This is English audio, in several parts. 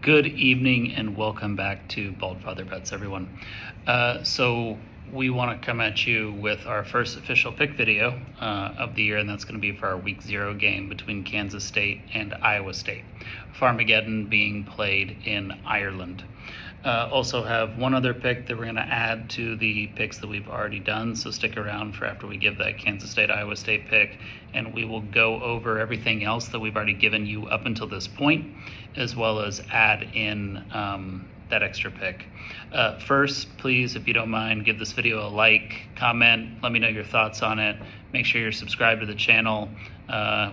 Good evening and welcome back to Bald Father Bets, everyone. So we want to come at you with our first official pick video of the year, and that's going to be for our Week 0 game between Kansas State and Iowa State. Farmageddon being played in Ireland. Also have one other pick that we're going to add to the picks that we've already done, so stick around for after we give that Kansas State-Iowa State pick, and we will go over everything else that we've already given you up until this point, as well as add in that extra pick. First, please, if you don't mind, give this video a like, comment, let me know your thoughts on it. Make sure you're subscribed to the channel.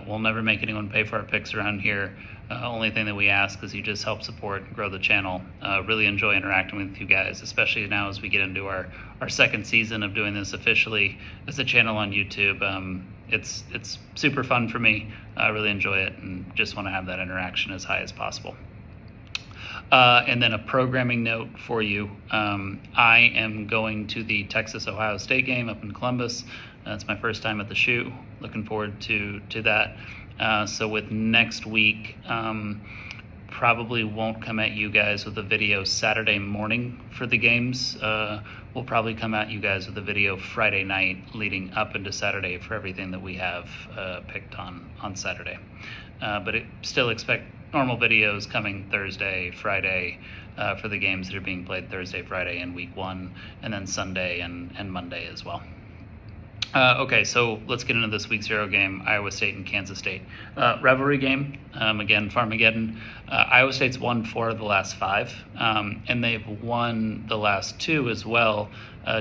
We'll never make anyone pay for our picks around here. Only thing that we ask is you just help support and grow the channel. Really enjoy interacting with you guys, especially now as we get into our second season of doing this officially as a channel on YouTube. It's super fun for me. I really enjoy it and just want to have that interaction as high as possible. And then a programming note for you. I am going to the Texas-Ohio State game up in Columbus. It's my first time at the shoe. Looking forward to that. So with next week, probably won't come at you guys with a video Saturday morning for the games. We'll probably come at you guys with a video Friday night leading up into Saturday for everything that we have picked on Saturday. But still expect normal videos coming Thursday, Friday, for the games that are being played Thursday, Friday in Week 1, and then Sunday and Monday as well. Okay, so let's get into this Week 0 game, Iowa State and Kansas State. Rivalry game, again, Farmageddon. Iowa State's won 4 of the last 5, and they've won the last 2 as well.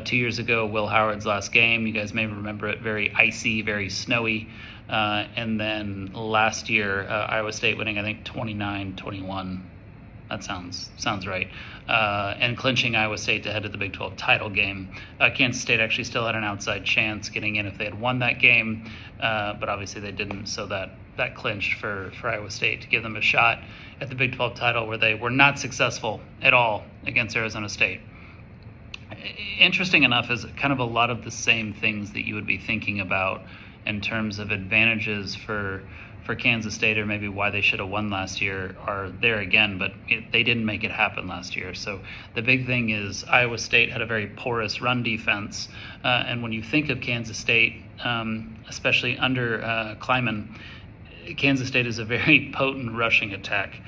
2 years ago, Will Howard's last game, you guys may remember it, very icy, very snowy. And then last year, Iowa State winning, I think, 29-21. That sounds right. And clinching Iowa State to head to the Big 12 title game. Kansas State actually still had an outside chance getting in if they had won that game, but obviously they didn't, so that clinched for Iowa State to give them a shot at the Big 12 title, where they were not successful at all against Arizona State. Interesting enough is kind of a lot of the same things that you would be thinking about in terms of advantages for Kansas State, or maybe why they should have won last year, are there again, but they didn't make it happen last year. So the big thing is Iowa State had a very porous run defense, and when you think of Kansas State, especially under Kleiman, Kansas State is a very potent rushing attack.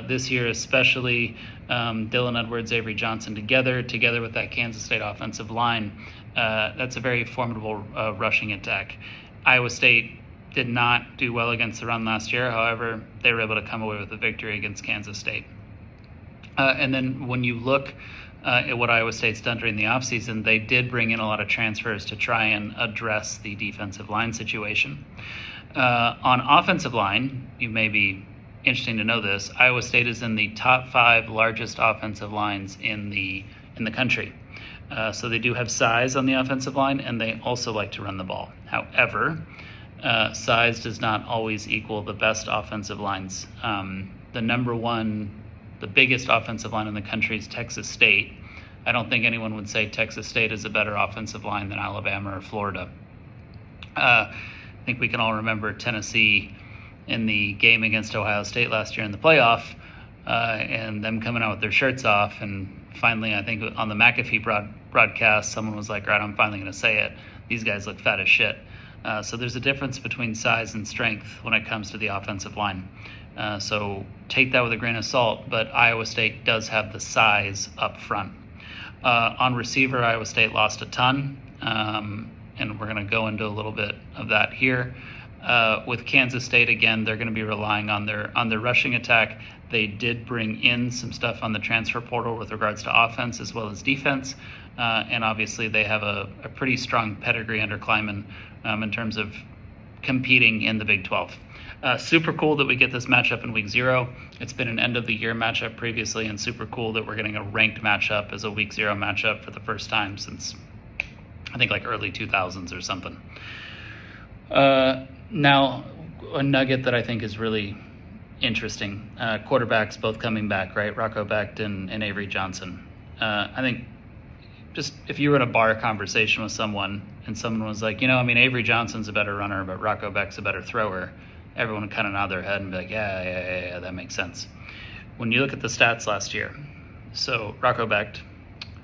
This year especially, Dylan Edwards, Avery Johnson together with that Kansas State offensive line, that's a very formidable rushing attack. Iowa State did not do well against the run last year. However, they were able to come away with a victory against Kansas State. And then when you look at what Iowa State's done during the offseason, they did bring in a lot of transfers to try and address the defensive line situation. On offensive line, you may be interesting to know this, Iowa State is in the top 5 largest offensive lines in the country. So they do have size on the offensive line, and they also like to run the ball. However, size does not always equal the best offensive lines. The biggest offensive line in the country is Texas State. I don't think anyone would say Texas State is a better offensive line than Alabama or Florida. I think we can all remember Tennessee in the game against Ohio State last year in the playoff, and them coming out with their shirts off. And finally, I think on the McAfee broadcast, someone was like, right, I'm finally going to say it. These guys look fat as shit. So there's a difference between size and strength when it comes to the offensive line. So take that with a grain of salt, but Iowa State does have the size up front. On receiver, Iowa State lost a ton, and we're going to go into a little bit of that here. With Kansas State, again, they're going to be relying on their rushing attack. They did bring in some stuff on the transfer portal with regards to offense as well as defense, and obviously they have a pretty strong pedigree under Kleiman in terms of competing in the Big 12. Super cool that we get this matchup in Week 0. It's been an end-of-the-year matchup previously, and super cool that we're getting a ranked matchup as a Week 0 matchup for the first time since, I think, like early 2000s or something. Now, a nugget that I think is really interesting. Quarterbacks both coming back, right? Rocco Becht and Avery Johnson. I think just if you were in a bar conversation with someone and someone was like, Avery Johnson's a better runner, but Rocco Becht's a better thrower, everyone would kind of nod their head and be like, yeah, that makes sense. When you look at the stats last year, so Rocco Becht,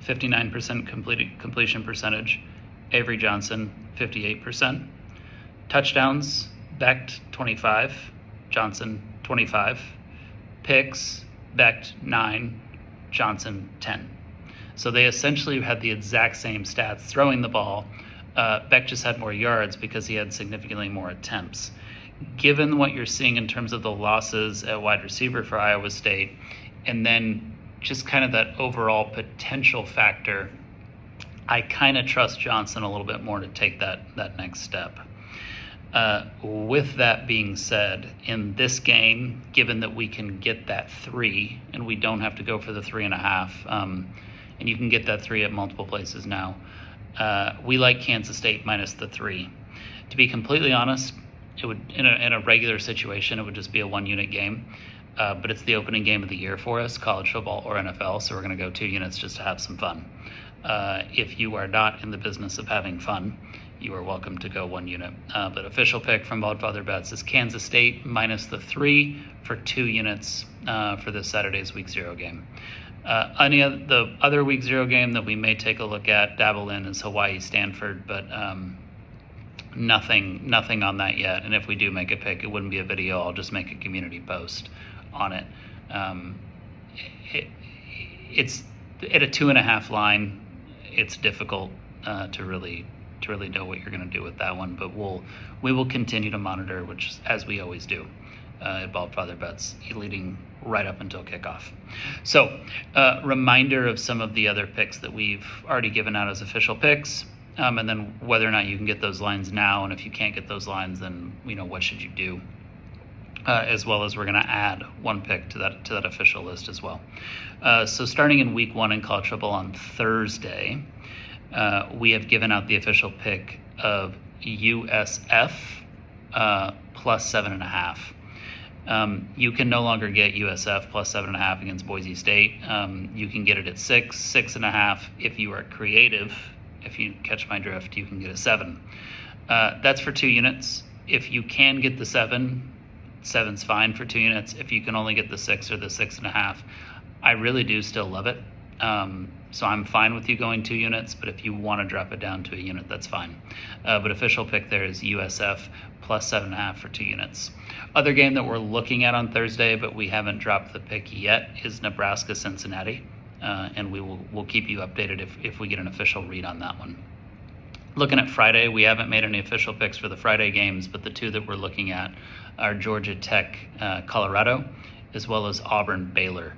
59% completion percentage, Avery Johnson, 58%. Touchdowns, Becht, 25, Johnson, 25. Picks, Becht, 9, Johnson, 10. So they essentially had the exact same stats throwing the ball. Becht just had more yards because he had significantly more attempts. Given what you're seeing in terms of the losses at wide receiver for Iowa State, and then just kind of that overall potential factor, I kind of trust Johnson a little bit more to take that next step. With that being said, in this game, given that we can get that 3 and we don't have to go for the 3.5, and you can get that 3 at multiple places now, we like Kansas State minus the 3. To be completely honest, it would in a regular situation it would just be a 1-unit game, but it's the opening game of the year for us, college football or NFL, so we're going to go 2 units just to have some fun. If you are not in the business of having fun, you are welcome to go 1 unit. But official pick from Baldfather Bets is Kansas State minus the 3 for 2 units for this Saturday's Week 0 game. Any of the other Week 0 game that we may take a look at, dabble in, is Hawaii-Stanford, but nothing on that yet. And if we do make a pick, it wouldn't be a video. I'll just make a community post on it. It's at a 2.5 line. It's difficult to really know what you're going to do with that one, but we will continue to monitor, which as we always do at Baldfather Bets, leading right up until kickoff. So reminder of some of the other picks that we've already given out as official picks, and then whether or not you can get those lines now, and if you can't get those lines, then what should you do, as well as we're going to add 1 pick to that official list as well. So starting in Week 1 in college football on Thursday, we have given out the official pick of USF plus 7.5. You can no longer get USF plus 7.5 against Boise State. You can get it at 6, 6.5. If you are creative, if you catch my drift, you can get a 7. That's for 2 units. If you can get the 7, 7's fine for 2 units. If you can only get the 6 or the 6.5, I really do still love it. So I'm fine with you going 2 units, but if you want to drop it down to a unit, that's fine. But official pick there is USF plus 7.5 for 2 units. Other game that we're looking at on Thursday, but we haven't dropped the pick yet, is Nebraska-Cincinnati, and we'll keep you updated if we get an official read on that one. Looking at Friday, we haven't made any official picks for the Friday games, but the 2 that we're looking at are Georgia Tech, Colorado, as well as Auburn, Baylor.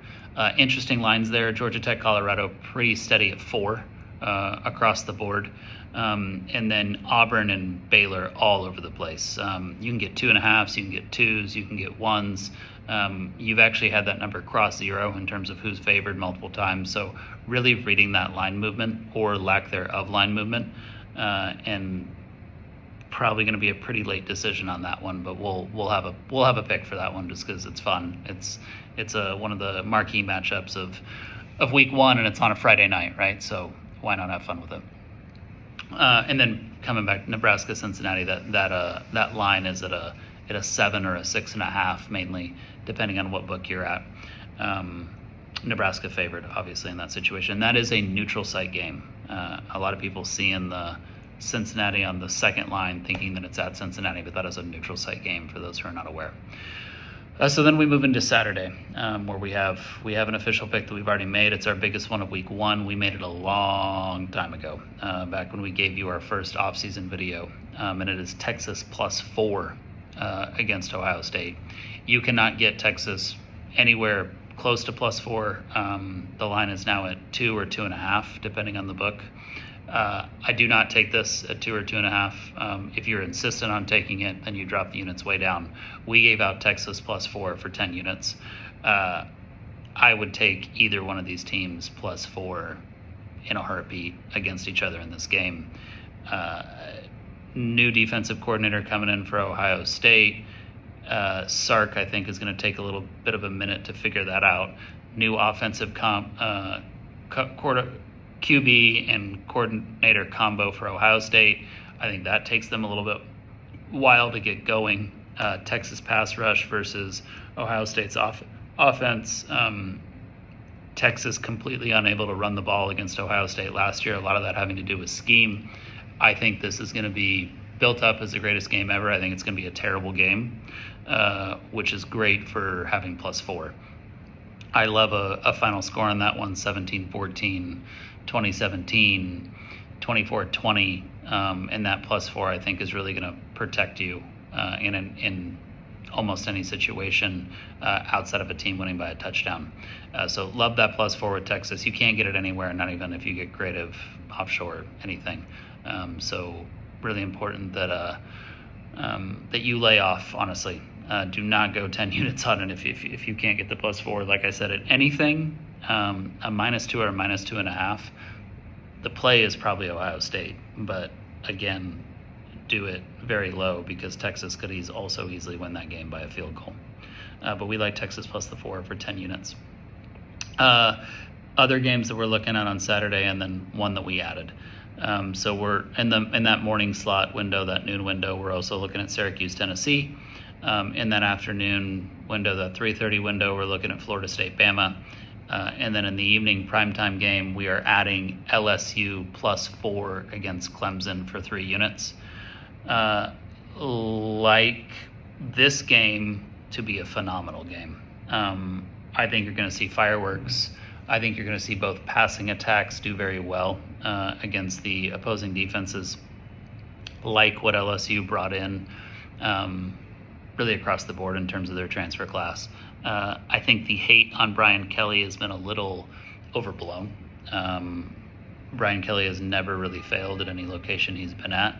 Interesting lines there. Georgia Tech, Colorado, pretty steady at 4 across the board. And then Auburn and Baylor all over the place. You can get 2.5s, you can get 2s, you can get 1s. You've actually had that number cross 0 in terms of who's favored multiple times. So really reading that line movement or lack thereof line movement, and probably going to be a pretty late decision on that one, but we'll have a pick for that one just because it's fun. It's one of the marquee matchups of Week 1, and it's on a Friday night, right? So why not have fun with it? And then coming back, Nebraska, Cincinnati, that line is at a 7 or a 6.5, mainly depending on what book you're at. Nebraska favored, obviously, in that situation. That is a neutral site game. A lot of people seeing the Cincinnati on the second line thinking that it's at Cincinnati, but that is a neutral site game for those who are not aware. So then we move into Saturday, where we have an official pick that we've already made. It's our biggest one of Week 1. We made it a long time ago, back when we gave you our first off-season video, and it is Texas plus 4 against Ohio State. You cannot get Texas anywhere close to plus 4. The line is now at 2 or 2.5, depending on the book. I do not take this at 2 or 2.5. If you're insistent on taking it, then you drop the units way down. We gave out Texas plus 4 for 10 units. I would take either one of these teams plus 4 in a heartbeat against each other in this game. New defensive coordinator coming in for Ohio State. Sark, I think, is going to take a little bit of a minute to figure that out. New offensive QB and coordinator combo for Ohio State. I think that takes them a little bit while to get going. Texas pass rush versus Ohio State's offense. Texas completely unable to run the ball against Ohio State last year. A lot of that having to do with scheme. I think this is going to be built up as the greatest game ever. I think it's going to be a terrible game, which is great for having +4. I love a final score on that one, 17-14, 2017, 24-20, and that +4 I think is really going to protect you in almost any situation outside of a team winning by a touchdown. So love that +4 with Texas. You can't get it anywhere, not even if you get creative offshore, anything. So really important that that you lay off, honestly. Do not go 10 units on it if you can't get the +4. Like I said, at anything, a -2 or a -2.5, the play is probably Ohio State. But again, do it very low because Texas could also easily win that game by a field goal. But we like Texas +4 for 10 units. Other games that we're looking at on Saturday, and then one that we added. So we're in that morning slot window, that noon window. We're also looking at Syracuse, Tennessee. In that afternoon window, that 3:30 window, we're looking at Florida State, Bama. And then in the evening primetime game, we are adding LSU +4 against Clemson for 3 units. Like this game to be a phenomenal game. I think you're going to see fireworks. I think you're going to see both passing attacks do very well against the opposing defenses, like what LSU brought in really across the board in terms of their transfer class. I think the hate on Brian Kelly has been a little overblown. Brian Kelly has never really failed at any location he's been at.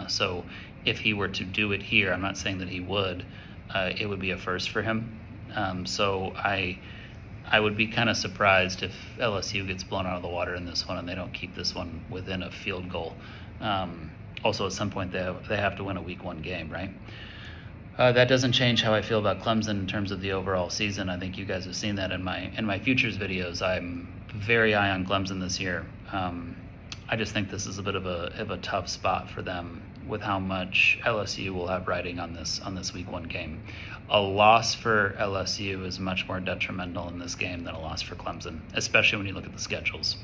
So if he were to do it here, I'm not saying that he would, it would be a first for him. So I would be kind of surprised if LSU gets blown out of the water in this one and they don't keep this one within a field goal. Also, at some point, they have to win a week 1 game, right? That doesn't change how I feel about Clemson in terms of the overall season. I think you guys have seen that in my futures videos. I'm very high on Clemson this year. I just think this is a bit of a tough spot for them with how much LSU will have riding on this week 1 game. A loss for LSU is much more detrimental in this game than a loss for Clemson, especially when you look at the schedules.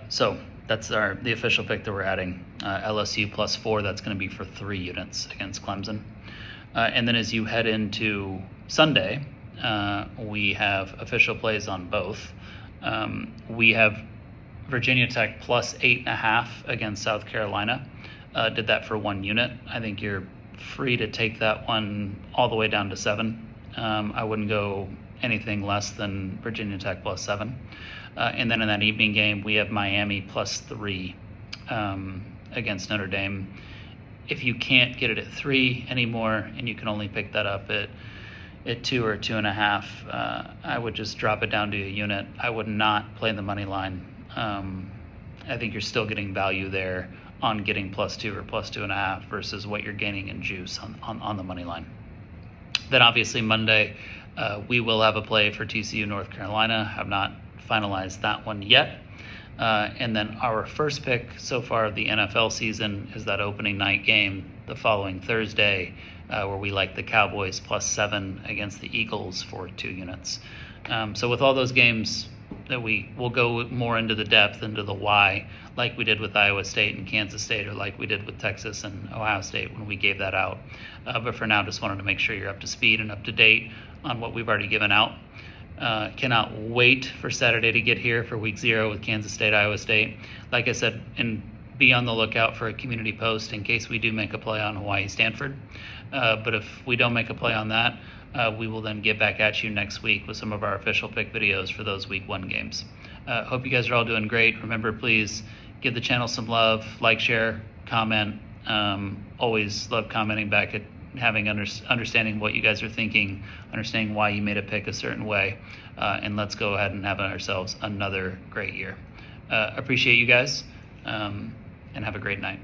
So that's the official pick that we're adding. LSU +4, that's going to be for 3 units against Clemson. And then as you head into Sunday, we have official plays on both. We have Virginia Tech +8.5 against South Carolina. Did that for 1 unit. I think you're free to take that one all the way down to 7. I wouldn't go anything less than Virginia Tech +7. And then in that evening game, we have Miami +3 against Notre Dame. If you can't get it at 3 anymore and you can only pick that up at 2 or 2.5, I would just drop it down to a unit. I would not play the money line. I think you're still getting value there on getting +2 or +2.5 versus what you're gaining in juice on the money line. Then obviously Monday, we will have a play for TCU North Carolina. Have not finalized that one yet. And then our first pick so far of the NFL season is that opening night game the following Thursday, where we like the Cowboys +7 against the Eagles for 2 units. So with all those games that we will go more into the depth, into the why, like we did with Iowa State and Kansas State, or like we did with Texas and Ohio State when we gave that out. But for now, just wanted to make sure you're up to speed and up to date on what we've already given out. Cannot wait for Saturday to get here for week 0 with Kansas State, Iowa State. Like I said, and be on the lookout for a community post in case we do make a play on Hawaii, Stanford. But if we don't make a play on that, we will then get back at you next week with some of our official pick videos for those week 1 games. Hope you guys are all doing great. Remember, please give the channel some love, like, share, comment. Always love commenting back at having understanding what you guys are thinking, understanding why you made a pick a certain way, and let's go ahead and have ourselves another great year. Appreciate you guys, and have a great night.